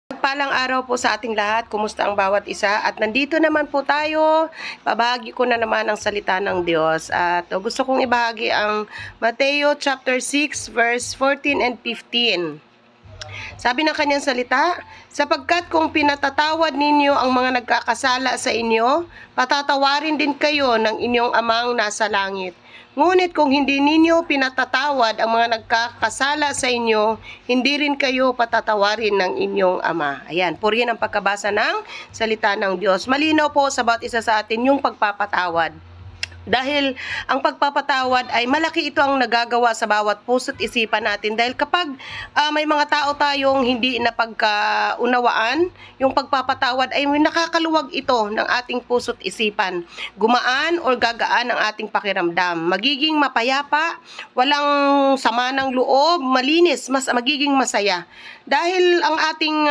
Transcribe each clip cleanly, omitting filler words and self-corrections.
Palang araw po sa ating lahat, kumusta ang bawat isa? At nandito naman po tayo, babahagi ko na naman ang salita ng Diyos. At gusto kong ibahagi ang Mateo chapter 6 verse 14 and 15. Sabi ng kanyang salita, sapagkat kung pinatatawad ninyo ang mga nagkakasala sa inyo, patatawarin din kayo ng inyong amang nasa langit. Ngunit kung hindi ninyo pinatatawad ang mga nagkakasala sa inyo, hindi rin kayo patatawarin ng inyong ama. Ayan, purihin ang pagkabasa ng salita ng Diyos. Malinaw po sa bawat isa sa atin yung pagpapatawad. Dahil ang pagpapatawad ay malaki ito ang nagagawa sa bawat puso't isipan natin. Dahil kapag may mga tao tayong hindi napagkaunawaan, yung pagpapatawad ay nakakaluwag ito ng ating puso't isipan. Gumaan o gagaan ang ating pakiramdam. Magiging mapayapa, walang sama ng loob, malinis, magiging masaya. Dahil ang ating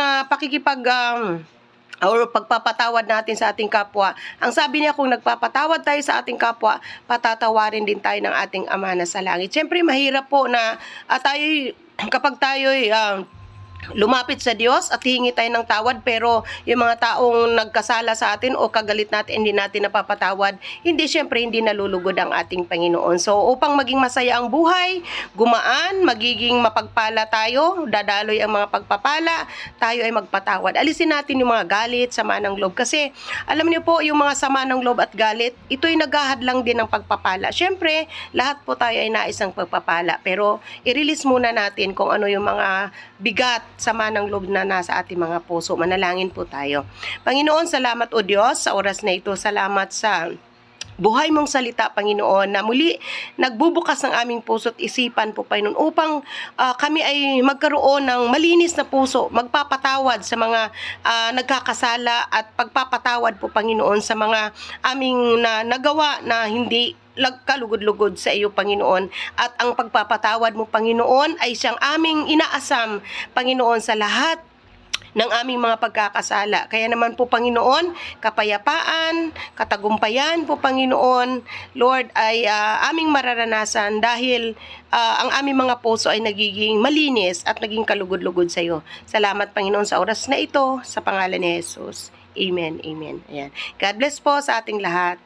or pagpapatawad natin sa ating kapwa. Ang sabi niya, kung nagpapatawad tayo sa ating kapwa, patatawarin din tayo ng ating Ama na sa langit. Siyempre, mahirap po na kapag tayo lumapit sa Diyos at hihingi tayo ng tawad, pero yung mga taong nagkasala sa atin o kagalit natin, hindi natin napapatawad, hindi nalulugod ang ating Panginoon. So, upang maging masaya ang buhay, gumaan, magiging mapagpala tayo, dadaloy ang mga pagpapala, tayo ay magpatawad. Alisin natin yung mga galit, sama ng loob. Kasi, alam niyo po, yung mga sama ng loob at galit, ito'y naghahadlang din ng pagpapala. Siyempre, lahat po tayo ay nais ng pagpapala. Pero, i-release muna natin kung ano yung mga bigat, sama ng loob na nasa ating mga puso. Manalangin po tayo. Panginoon, salamat o Diyos sa oras na ito. Salamat sa buhay mong salita, Panginoon, na muli nagbubukas ng aming puso at isipan po, Panginoon, upang kami ay magkaroon ng malinis na puso, magpapatawad sa mga nagkakasala at pagpapatawad po, Panginoon, sa mga aming nagawa na hindi kalugod-lugod sa iyo, Panginoon. At ang pagpapatawad mo, Panginoon, ay siyang aming inaasam, Panginoon, sa lahat ng aming mga pagkakasala. Kaya naman po, Panginoon, kapayapaan, katagumpayan po, Panginoon, Lord, ay aming mararanasan dahil ang aming mga puso ay nagiging malinis at naging kalugod-lugod sa iyo. Salamat, Panginoon, sa oras na ito, sa pangalan ni Jesus. Amen, amen. Ayan. God bless po sa ating lahat.